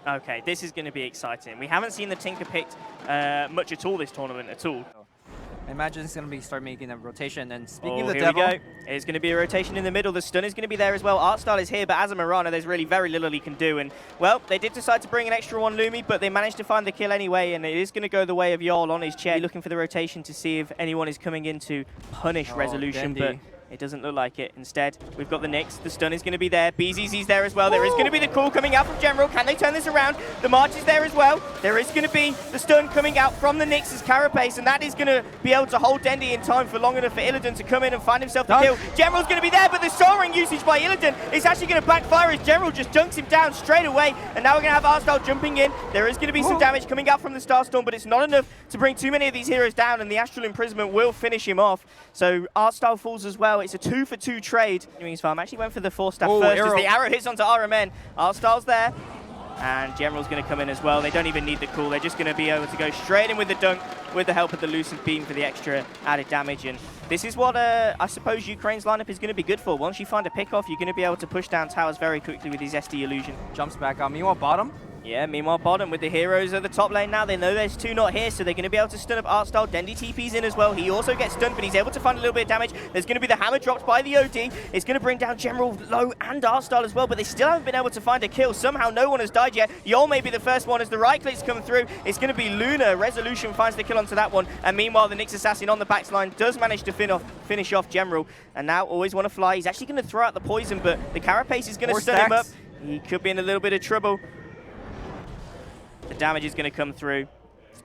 Okay, this is going to be exciting. We haven't seen the Tinker picked much at all this tournament at all. I imagine it's going to start making a rotation. And speaking of the here devil, we go. It's going to be a rotation in the middle. The stun is going to be there as well. Artstyle is here, but as a Mirana, there's really very little he can do. And, well, they did decide to bring an extra one Lumi, but they managed to find the kill anyway, and it is going to go the way of Yol on his chair. Looking for the rotation to see if anyone is coming in to punish Resolution, but it doesn't look like it. Instead, we've got the Nyx. The stun is going to be there. BZZ's there as well. There is going to be the call coming out from General. Can they turn this around? The March is there as well. There is going to be the stun coming out from the Nyx's Carapace, and that is going to be able to hold Dendi in time for long enough for Illidan to come in and find himself the kill. General's going to be there, but the soaring usage by Illidan is actually going to backfire as General just dunks him down straight away, and now we're going to have Artstyle jumping in. There is going to be some damage coming out from the Starstorm, but it's not enough to bring too many of these heroes down, and the Astral Imprisonment will finish him off. So Artstyle falls as well. It's a 2-for-2 trade. Farm actually went for the 4-staff first as the arrow hits onto RMN. Artstyle's there, and General's going to come in as well. They don't even need the call. They're just going to be able to go straight in with the dunk with the help of the Lucent Beam for the extra added damage. And this is what I suppose Ukraine's lineup is going to be good for. Once you find a pick-off, you're going to be able to push down towers very quickly with his SD Illusion. Jumps back on. Meanwhile, bottom. Yeah, meanwhile, bottom with the heroes at the top lane now. They know there's two not here, so they're going to be able to stun up Artstyle. Dendi TP's in as well. He also gets stunned, but he's able to find a little bit of damage. There's going to be the hammer dropped by the OD. It's going to bring down General low and Artstyle as well, but they still haven't been able to find a kill. Somehow no one has died yet. Yol may be the first one as the right clicks come through. It's going to be Luna. Resolution finds the kill onto that one, and meanwhile, the Nyx Assassin on the backline does manage to finish off General, and now Always Want to Fly. He's actually going to throw out the poison, but the Carapace is going to stun him up. He could be in a little bit of trouble. The damage is going to come through.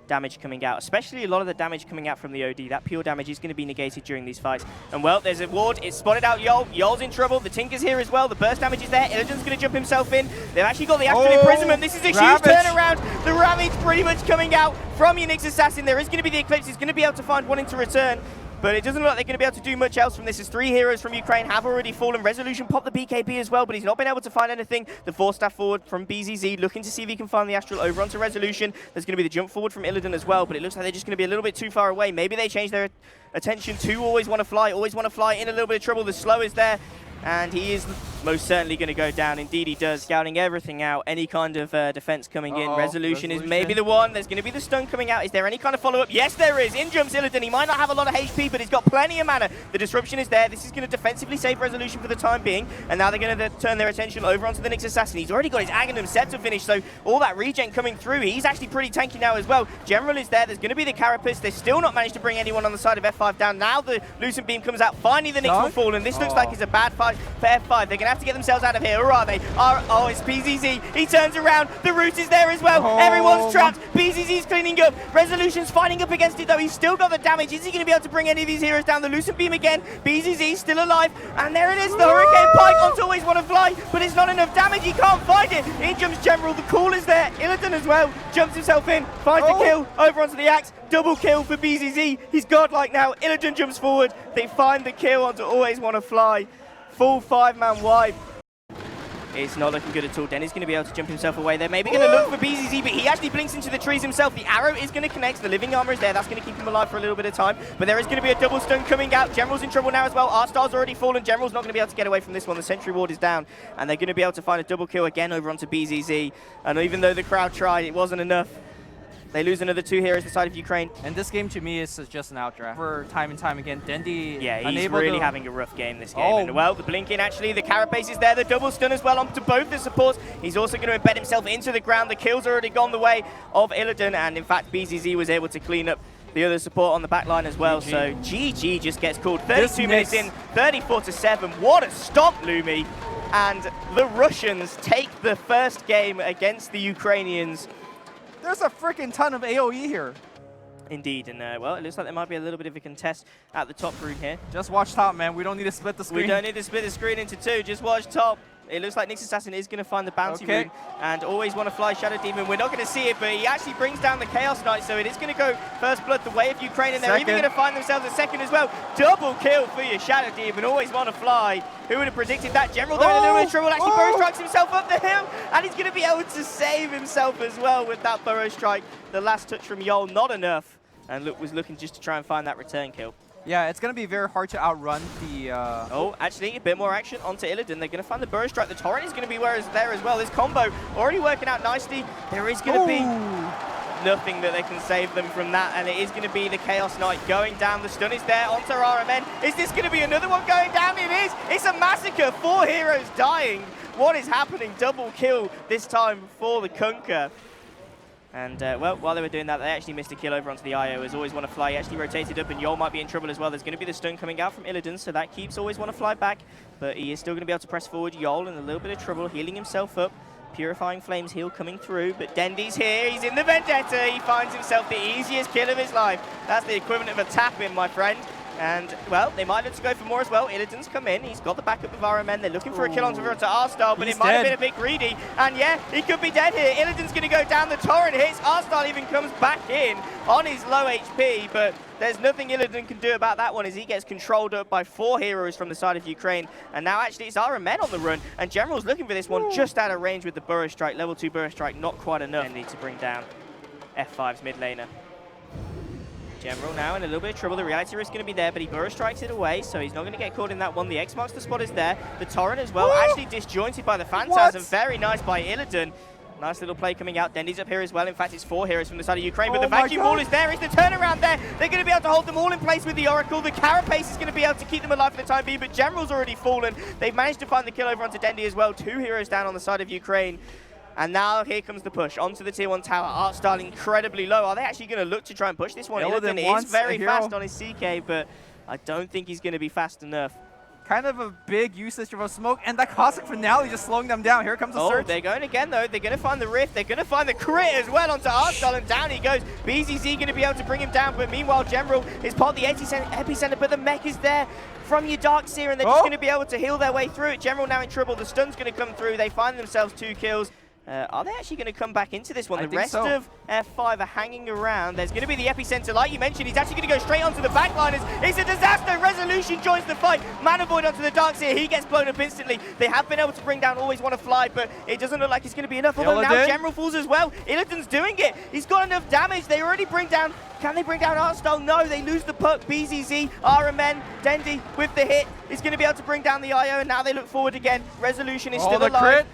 Damage coming out, especially a lot of the damage coming out from the OD. That pure damage is going to be negated during these fights. And well, there's a ward. It's spotted out Yol. Yol's in trouble. The Tinker's here as well. The burst damage is there. Illidan's going to jump himself in. They've actually got the Astral Imprisonment. This is a huge turnaround. The Ravage pretty much coming out from your Nyx Assassin. There is going to be the Eclipse. He's going to be able to find one into return. But it doesn't look like they're going to be able to do much else from this, as 3 heroes from Ukraine have already fallen. Resolution popped the BKB as well, but he's not been able to find anything. The 4-staff forward from BZZ, looking to see if he can find the Astral over onto Resolution. There's going to be the jump forward from Illidan as well, but it looks like they're just going to be a little bit too far away. Maybe they change their attention to Always Want to Fly. Always Want to Fly in a little bit of trouble. The slow is there, and he is most certainly going to go down. Indeed he does, scouting everything out. Any kind of defense coming in. Resolution is maybe the one. There's going to be the stun coming out. Is there any kind of follow-up? Yes, there is. In jumps Illidan. He might not have a lot of HP, but he's got plenty of mana. The disruption is there. This is going to defensively save Resolution for the time being, and now they're going to turn their attention over onto the Nyx Assassin. He's already got his Aghanim set to finish, so all that regen coming through. He's actually pretty tanky now as well. General is there. There's going to be the Carapace. They've still not managed to bring anyone on the side of F5 down. Now the Lucent Beam comes out. Finally the Nyx will fall, and this looks like it's a bad fight for F5. They're going to have to get themselves out of here. Or are they? Oh, it's BZZ. He turns around. The root is there as well. Everyone's trapped. BZZ's cleaning up. Resolution's fighting up against it, though. He's still got the damage. Is he going to be able to bring any of these heroes down? The Lucent Beam again. BZZ still alive. And there it is. The Hurricane Pike onto Always Want to Fly. But it's not enough damage. He can't find it. In jumps General. The call is there. Illidan as well. Jumps himself in. Finds the kill. Over onto the axe. Double kill for BZZ. He's godlike now. Illidan jumps forward. They find the kill onto Always Want to Fly. Full 5-man wipe. It's not looking good at all. Denny's going to be able to jump himself away. They're maybe going to look for BZZ, but he actually blinks into the trees himself. The arrow is going to connect. The living armor is there. That's going to keep him alive for a little bit of time. But there is going to be a double stun coming out. General's in trouble now as well. Artstyle's already fallen. General's not going to be able to get away from this one. The sentry ward is down, and they're going to be able to find a double kill again over onto BZZ. And even though the crowd tried, it wasn't enough. They lose another 2 heroes the side of Ukraine. And this game to me is just an outdraft. For time and time again, Dendi he's really having a rough game this game. And well, the blinking actually, the Carapace is there, the double stun as well onto both the supports. He's also going to embed himself into the ground. The kill's already gone the way of Illidan, and in fact BZZ was able to clean up the other support on the back line as well. So GG just gets called. 32 minutes in, 34-7. What a stop, Lumi. And the Russians take the first game against the Ukrainians. There's a freaking ton of AoE here. Indeed, and well, it looks like there might be a little bit of a contest at the top rune here. Just watch top, man. We don't need to split the screen. We don't need to split the screen into 2. Just watch top. It looks like Nyx Assassin is going to find the bounty rune and Always Want to Fly Shadow Demon. We're not going to see it, but he actually brings down the Chaos Knight, so it is going to go first blood the way of Ukraine, and they're even going to find themselves a second as well. Double kill for your Shadow Demon. Always Want to Fly. Who would have predicted that? General, they're in a little bit of trouble. Actually, Burrow strikes himself up the hill, and he's going to be able to save himself as well with that Burrow strike. The last touch from Yol, not enough, and was looking just to try and find that return kill. Yeah, it's going to be very hard to outrun the... Oh, actually, a bit more action onto Illidan. They're going to find the Burrow Strike. The Torrent is going to be there as well. This combo already working out nicely. There is going to be nothing that they can save them from that, and it is going to be the Chaos Knight going down. The stun is there onto RMN. Is this going to be another one going down? It is. It's a massacre. 4 heroes dying. What is happening? Double kill this time for the Kunkka. And, well, while they were doing that, they actually missed a kill over onto the IO. As Always Wanna Fly, he actually rotated up, and Yol might be in trouble as well. There's going to be the stun coming out from Illidan, so that keeps Always Wanna Fly back. But he is still going to be able to press forward. Yol in a little bit of trouble, healing himself up. Purifying Flames heal coming through, but Dendi's here. He's in the Vendetta. He finds himself the easiest kill of his life. That's the equivalent of a tap-in, my friend. And, well, they might look to go for more as well. Illidan's come in. He's got the backup of RMN. They're looking for a kill onto Arstal, but it might have been a bit greedy. And, yeah, he could be dead here. Illidan's going to go down. The Torrent hits. Arstal even comes back in on his low HP, but there's nothing Illidan can do about that one as he gets controlled up by 4 heroes from the side of Ukraine. And now, actually, it's RMN on the run. And General's looking for this one just out of range with the Burrow Strike. Level 2 Burrow Strike, not quite enough. They need to bring down F5's mid laner. General now in a little bit of trouble. The reality risk going to be there, but he Burrow Strikes it away, so he's not going to get caught in that one. The X marks the spot is there. The Torrent as well, actually disjointed by the Phantasm. Very nice by Illidan. Nice little play coming out. Dendi's up here as well. In fact, it's 4 heroes from the side of Ukraine, but the vacuum wall is there. Is the turnaround there? They're going to be able to hold them all in place with the Oracle. The Carapace is going to be able to keep them alive for the time being, but General's already fallen. They've managed to find the kill over onto Dendi as well. 2 heroes down on the side of Ukraine. And now here comes the push onto the tier 1 tower. Artstar incredibly low. Are they actually going to look to try and push this one? Illidan is very fast on his CK, but I don't think he's going to be fast enough. Kind of a big usage of a smoke, and that Cossack finale just slowing them down. Here comes the surge. They're going again, though. They're going to find the Rift. They're going to find the crit as well onto Artstar, and down he goes. BZZ going to be able to bring him down, but meanwhile, General is part of the epicenter, but the mech is there from your Darkseer, and they're just going to be able to heal their way through it. General now in trouble. The stun's going to come through. They find themselves 2 kills. Are they actually going to come back into this one? The rest of F5 are hanging around. There's going to be the epicenter. Like you mentioned, he's actually going to go straight onto the backliners. It's a disaster. Resolution joins the fight. Mana Void onto the Darkseer. He gets blown up instantly. They have been able to bring down Always Wanna Fly, but it doesn't look like it's going to be enough. Although now General falls as well. Illidan's doing it. He's got enough damage. They already bring down... Can they bring down Artstar? No, they lose the puck. BZZ, RMN, Dendi with the hit. He's going to be able to bring down the IO, and now they look forward again. Resolution is still alive. Crit.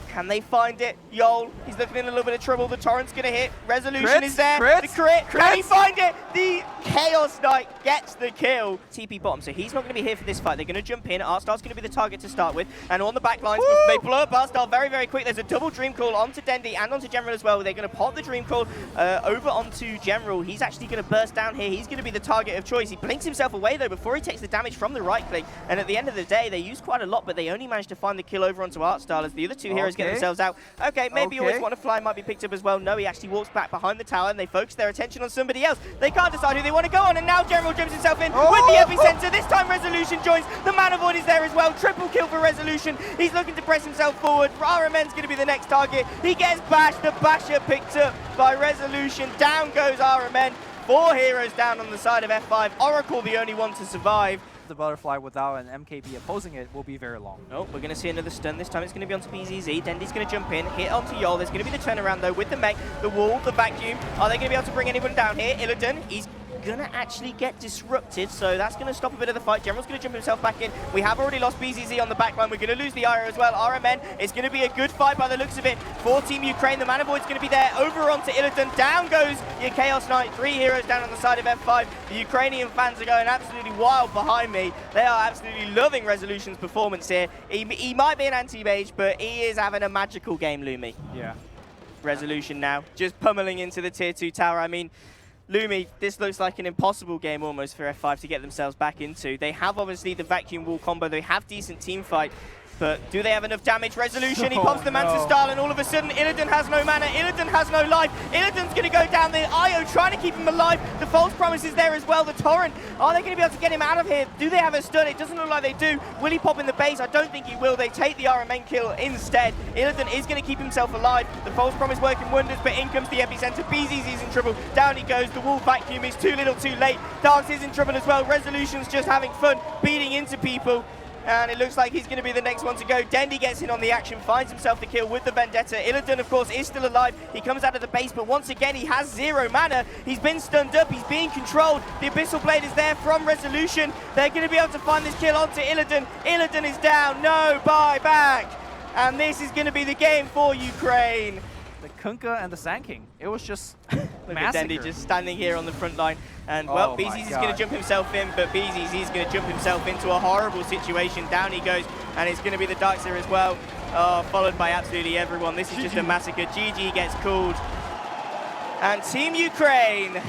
Can they find it? Yol, he's looking in a little bit of trouble. The Torrent's going to hit. Resolution is there. The crit. Can he find it? The Chaos Knight gets the kill. TP bottom, so he's not going to be here for this fight. They're going to jump in. Arstar's going to be the target to start with. And on the back lines, they blow up Arstar very, very quick. There's a double Dream Call onto Dendi and onto General as well. They're going to pop the Dream Call over onto General. He's actually going to burst down here. He's going to be the target of choice. He blinks himself away, though, before he takes the damage from the right click. And at the end of the day, they use quite a lot, but they only managed to find the kill over onto Artstar as the other 2 heroes get themselves out. Okay, maybe Always Wanna Fly might be picked up as well. No, he actually walks back behind the tower and they focus their attention on somebody else. They can't decide who they want to go on, and now General jumps himself in with the epicenter. This time Resolution joins. The Mana Void is there as well. Triple kill for Resolution. He's looking to press himself forward. RMN's going to be the next target. He gets bashed. The basher picked up by Resolution. Down goes RMN. 4 heroes down on the side of F5. Oracle the only one to survive. The butterfly without an MKB opposing it will be very long. Oh, we're going to see another stun. This time it's going to be onto BZZ. Dendi's going to jump in, hit onto Yol. There's going to be the turnaround, though, with the mech, the wall, the vacuum. Are they going to be able to bring anyone down here? Illidan, he's going to actually get disrupted, so that's going to stop a bit of the fight. General's going to jump himself back in. We have already lost BZZ on the back line. We're going to lose the IO as well. RMN, it's going to be a good fight by the looks of it for Team Ukraine. The Mana Void's going to be there. Over onto Illidan. Down goes your Chaos Knight. 3 heroes down on the side of F5. The Ukrainian fans are going absolutely wild behind me. They are absolutely loving Resolution's performance here. He might be an anti-mage, but he is having a magical game, Lumi. Yeah. Resolution now, just pummeling into the tier 2 tower. I mean, Lumi, this looks like an impossible game almost for F5 to get themselves back into. They have obviously the vacuum wall combo. They have decent team fight. But do they have enough damage? Resolution, he pops the Manta Style, and all of a sudden, Illidan has no mana. Illidan has no life. Illidan's going to go down. The IO trying to keep him alive. The False Promise is there as well. The Torrent, are they going to be able to get him out of here? Do they have a stun? It doesn't look like they do. Will he pop in the base? I don't think he will. They take the RMN kill instead. Illidan is going to keep himself alive. The False Promise working wonders, but in comes the epicenter. BZZ's in trouble. Down he goes. The wall vacuum is too little too late. Darks is in trouble as well. Resolution's just having fun, beating into people. And it looks like he's going to be the next one to go. Dendy gets in on the action, finds himself the kill with the Vendetta. Illidan, of course, is still alive. He comes out of the base, but once again, he has 0 mana. He's been stunned up. He's being controlled. The Abyssal Blade is there from Resolution. They're going to be able to find this kill onto Illidan. Illidan is down. No buyback. And this is going to be the game for Ukraine. The Kunkka and the Sand King. It was just massacre. Dendy just standing here on the front line. And, well, BZZ is going to jump himself in, but BZZ is going to jump himself into a horrible situation. Down he goes, and it's going to be the Darkseer as well, followed by absolutely everyone. This is just a massacre. GG gets called. And Team Ukraine,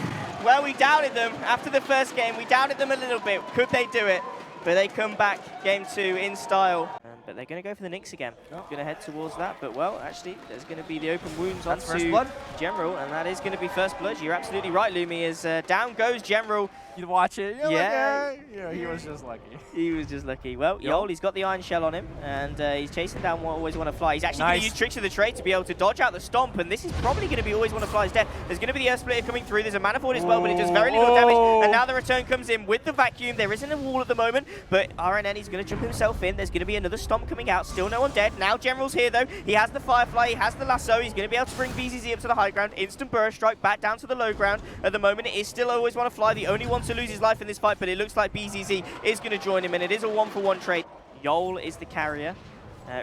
well, we doubted them. After the first game, we doubted them a little bit. Could they do it? But they come back game 2 in style. But they're going to go for the Nyx again. Going to head towards that. But, well, actually, there's going to be the open wounds onto First Blood. General, and that is going to be First Blood. You're absolutely right, Lumi, as down goes General. You'd watch it. You're Yeah. Like, he was just lucky. He was just lucky. Well, Yol, he's got the Iron Shell on him, and he's chasing down what Always Want to Fly. He's actually going to use Tricks of the Trade to be able to dodge out the Stomp, and this is probably going to be Always Want to Fly's death. There's going to be the Earth Splitter coming through. There's a Mana Void as well, but it does very little damage, and now the return comes in with the Vacuum. There isn't a wall at the moment, but RNN is going to jump himself in. There's going to be another Stomp coming out. Still no one dead. Now General's here, though. He has the Firefly. He has the Lasso. He's going to be able to bring BZZ up to the high ground. Instant Burst Strike back down to the low ground. At the moment, it is still Always Want to Fly, the only one to lose his life in this fight, but it looks like BZZ is going to join him, and it is a 1-for-1 trade. Yol is the carrier.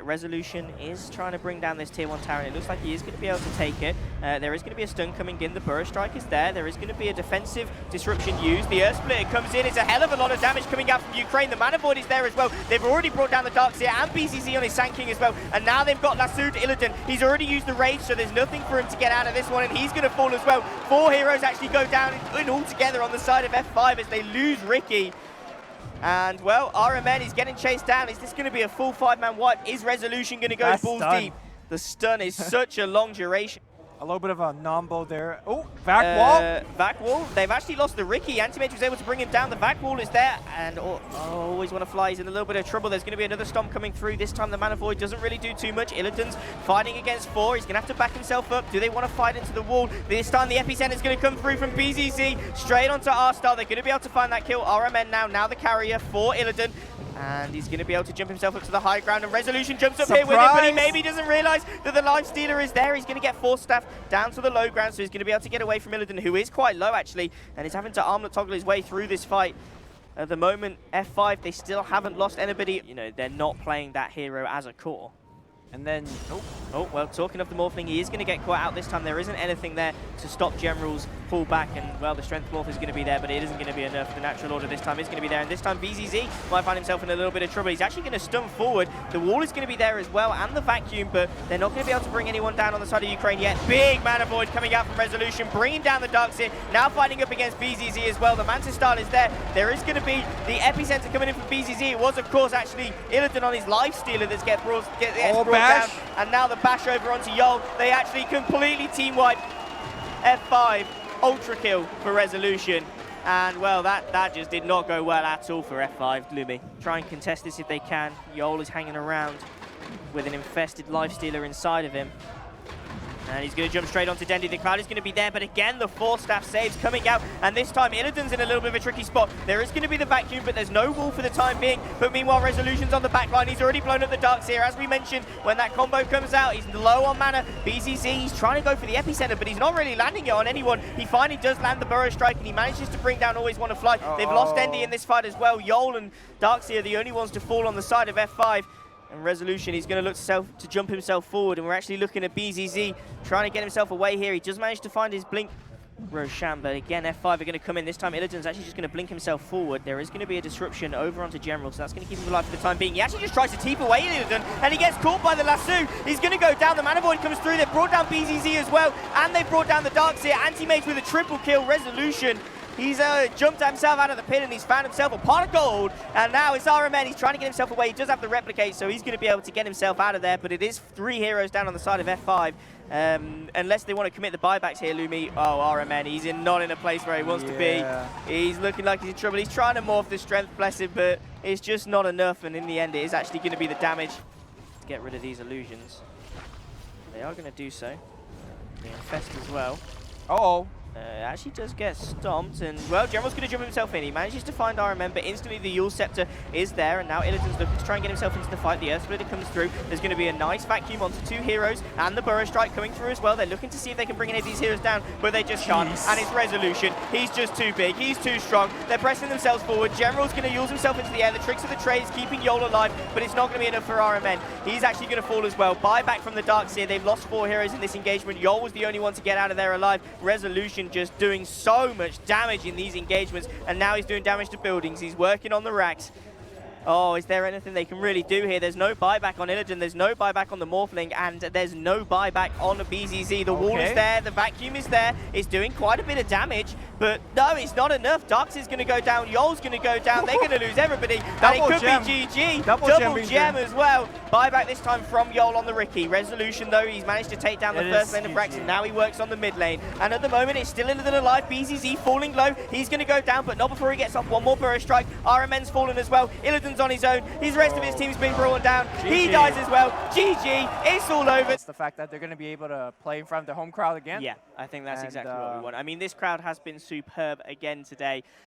Resolution is trying to bring down this tier 1 tower, and it looks like he is going to be able to take it. There is going to be a stun coming in. The Burst Strike is there. There is going to be a defensive disruption used. The Earth Splitter comes in. It's a hell of a lot of damage coming out from Ukraine. The Mana Void is there as well. They've already brought down the Darkseer and BCC on his Sand King as well. And now they've got Lassoed Illidan. He's already used the Rage, so there's nothing for him to get out of this one, and he's going to fall as well. 4 heroes actually go down in all together on the side of F5 as they lose Ricky. And, well, RMN is getting chased down. Is this going to be a full 5-man wipe? Is Resolution going to go balls deep? The stun is such a long duration. A little bit of a nombo there. Oh, Vac Wall. Vac Wall. They've actually lost the Ricky. Antimage was able to bring him down. The Vac Wall is there. And Always Want to Fly is in a little bit of trouble. There's going to be another Stomp coming through. This time the Mana Void doesn't really do too much. Illidan's fighting against 4. He's going to have to back himself up. Do they want to fight into the wall? This time the Epicenter is going to come through from BZZ. Straight onto R-Star. They're going to be able to find that kill. RMN now the carrier for Illidan. And he's going to be able to jump himself up to the high ground, and Resolution jumps up here with him, but he maybe doesn't realize that the Life Stealer is there. He's going to get Force Staff down to the low ground, so he's going to be able to get away from Illidan, who is quite low actually, and he's having to armlet toggle his way through this fight. At the moment, F5, they still haven't lost anybody. You know, they're not playing that hero as a core. And then, oh, well, talking of the Morphling, he is going to get caught out this time. There isn't anything there to stop General's pull back, and, well, the Strength Morph is going to be there, but it isn't going to be enough. The Natural Order this time is going to be there, and this time BZZ might find himself in a little bit of trouble. He's actually going to stun forward. The wall is going to be there as well, and the Vacuum, but they're not going to be able to bring anyone down on the side of Ukraine yet. Big Mana Void coming out from Resolution, bringing down the Darkseer, now fighting up against BZZ as well. The Mantis Style is there. There is going to be the Epicenter coming in from BZZ. It was, of course, actually Illidan on his Life Stealer that gets brought down, and now the bash over onto Yol. They actually completely team wipe F5. Ultra kill for Resolution. And, well, that just did not go well at all for F5. Lumi try and contest this if they can. Yol is hanging around with an infested Life Stealer inside of him. And he's going to jump straight onto Dendy. The crowd is going to be there, but again, the Force Staff saves coming out. And this time, Illidan's in a little bit of a tricky spot. There is going to be the Vacuum, but there's no wall for the time being. But meanwhile, Resolution's on the back line. He's already blown up the Darkseer. As we mentioned, when that combo comes out, he's low on mana. BZZ, he's trying to go for the Epicenter, but he's not really landing it on anyone. He finally does land the Burrow Strike, and he manages to bring down Always Want to Fly. They've lost Dendy in this fight as well. Yol and Darkseer are the only ones to fall on the side of F5. And Resolution, he's going to look to jump himself forward, and we're actually looking at BZZ trying to get himself away here. He does manage to find his blink Roshan, but again, F5 are going to come in. This time, Illidan's actually just going to blink himself forward. There is going to be a disruption over onto General, so that's going to keep him alive for the time being. He actually just tries to teep away Illidan, and he gets caught by the Lasso. He's going to go down. The Mana Void comes through. They've brought down BZZ as well, and they've brought down the Darkseer. Anti-Mage with a triple kill. Resolution. He's jumped himself out of the pit, and he's found himself a pot of gold. And now it's RMN. He's trying to get himself away. He does have the replicate, so he's going to be able to get himself out of there. But it is 3 heroes down on the side of F5. Unless they want to commit the buybacks here, Lumi. Oh, RMN, he's not in a place where he wants to be. He's looking like he's in trouble. He's trying to morph the strength, bless him, but it's just not enough. And in the end, it is actually going to be the damage to get rid of these illusions. They are going to do so. They infest as well. Uh-oh. Actually does get stomped, and well, General's going to jump himself in. He manages to find RMM, but instantly the Yule Scepter is there, and now Illidan's looking to try and get himself into the fight. The Earth Splitter comes through. There's going to be a nice vacuum onto 2 heroes, and the Burrow Strike coming through as well. They're looking to see if they can bring any of these heroes down, but they just can't. And it's Resolution. He's just too big. He's too strong. They're pressing themselves forward. General's going to use himself into the air. The tricks of the trade is keeping Yole alive, but it's not going to be enough for RMN. He's actually going to fall as well. Buyback from the Darkseer. They've lost 4 heroes in this engagement. Yole was the only one to get out of there alive. Resolution just doing so much damage in these engagements, and now he's doing damage to buildings. He's working on the racks. Oh, is there anything they can really do here? There's no buyback on Illidan, there's no buyback on the Morphling, and there's no buyback on the BZZ. The wall is there, the vacuum is there. It's doing quite a bit of damage, but no, it's not enough. Darkseer's going to go down, Yole's going to go down. They're going to lose everybody, and it could be GG. Double gem as well. Buyback this time from Yole on the Ricky. Resolution, though, he's managed to take down the first lane of Brax, and now he works on the mid lane. And at the moment, it's still Illidan alive. BZZ falling low. He's going to go down, but not before he gets off one more Burrow Strike. RMN's fallen as well. Illidan's on his own. His rest of his team's been brought down. GG. He dies as well. GG. It's all over. It's the fact that they're going to be able to play in front of their home crowd again. Yeah, I think that's exactly what we want. I mean, this crowd has been superb again today.